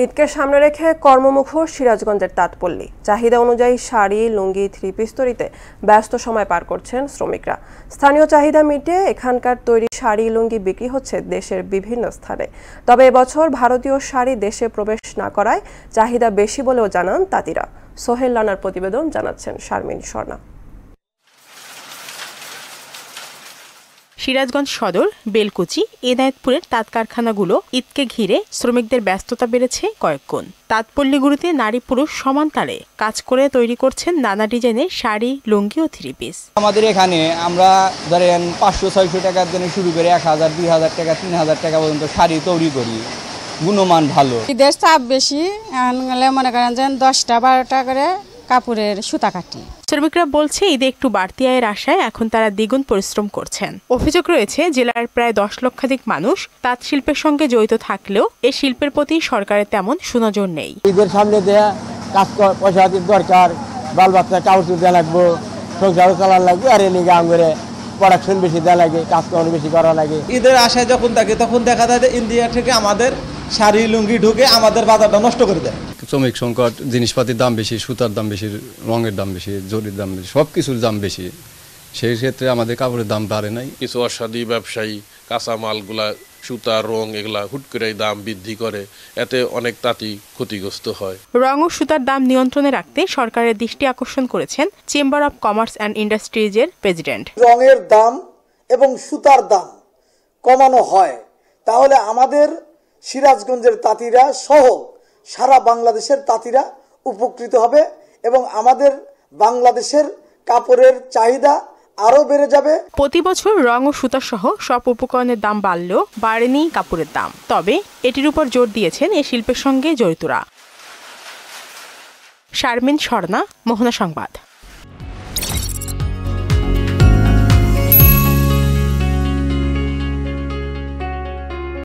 ঈদকে সামনে রেখে কর্মমুখর সিরাজগঞ্জের তাঁতপল্লী। চাহিদা অনুযায়ী শাড়ি, লুঙ্গি, থ্রি-পিস তৈরিতে ব্যস্ত সময় পার করছেন শ্রমিকরা। স্থানীয় চাহিদা মিটিয়ে এখানকার তৈরি শাড়ি, লুঙ্গি বিক্রি হচ্ছে দেশের বিভিন্ন স্থানে। তবে এবছর ভারতীয় শাড়ি দেশে প্রবেশ না করায় চাহিদা বেশি বলেও জানান তাঁতিরা। সোহেল রানার প্রতিবেদন জানাচ্ছেন শারমিন স্বর্ণা। সিরাজগঞ্জ সদর, বেলকুচি, এনায়েতপুরের তাঁত কারখানাগুলো ঈদকে ঘিরে শ্রমিকদের ব্যস্ততা বেড়েছে কয়েকগুণ। তাঁতপল্লীগুলোতে নারী পুরুষ সমান তালে কাজ করে তৈরি করছেন নানা ডিজাইনের শাড়ি, লুঙ্গি ও থ্রি পিস। আমাদের এখানে আমরা ধরেন 500-600 টাকার জন্য শুরু করে 1000, 2000 টাকা, 3000 টাকা পর্যন্ত শাড়ি তৈরি করি। গুণমান ভালো। ঈদের চাপ বেশি, মনে করেন যে 10টা-12টা করে কাপড়ের সুতা কাটি। শ্রমিকরা বলছে ঈদে একটু বাড়তি আয়ের আশায় এখন তারা দ্বিগুণ পরিশ্রম করছেন। অভিযোগ রয়েছে জেলার প্রায় 10 লক্ষাধিক মানুষ তাঁত শিল্পের সঙ্গে জড়িত থাকলেও এই শিল্পের প্রতি সরকারের তেমন সুনজর নেই। ঈদের সামনে দেয়া কাজ পয়সা দরকার, বাল বাচ্চা কাউন্সিল দেওয়া লাগবে, সংসারও চালান লাগবে, আর এনে গাম করে প্রোডাকশন বেশি দেওয়া লাগে, কাজ বেশি করা লাগে। ঈদের আশায় যখন থাকে তখন দেখা যায় যে ইন্ডিয়া থেকে আমাদের শাড়ি, লুঙ্গি ঢুকে আমাদের বাজারটা নষ্ট করে দেয়। শ্রমিক সংকট, জিনিসপাতির দাম বেশি, সুতার দাম বেশি, রঙের দাম বেশি, জরির দাম বেশি, সব কিছুর দাম বেশি। সেই ক্ষেত্রে আমাদের কাপড়ের দাম বাড়ে নাই। কিছু অসাধু ব্যবসায়ী কাঁচামালগুলা, সুতা, রং এগুলা হুট করে দাম বৃদ্ধি করে, এতে অনেক তাঁতি ক্ষতিগ্রস্ত হয়। রং ও সুতার দাম নিয়ন্ত্রণে রাখতে সরকারের দৃষ্টি আকর্ষণ করেছেন চেম্বার অব কমার্স অ্যান্ড ইন্ডাস্ট্রিজের প্রেসিডেন্ট। রঙের দাম এবং সুতার দাম কমানো হয় তাহলে আমাদের সিরাজগঞ্জের তাঁতিরা সহ সারা বাংলাদেশের তাঁতিরা উপকৃত হবে এবং আমাদের বাংলাদেশের কাপড়ের চাহিদা আরো বেড়ে যাবে। প্রতি বছর রং ও সুতা সহ সব উপকরণের দাম বাড়লেও বাড়েনি কাপড়ের দাম। তবে এটির উপর জোর দিয়েছেন এই শিল্পের সঙ্গে জড়িতরা। শারমিন স্বর্ণা, মোহনা সংবাদ।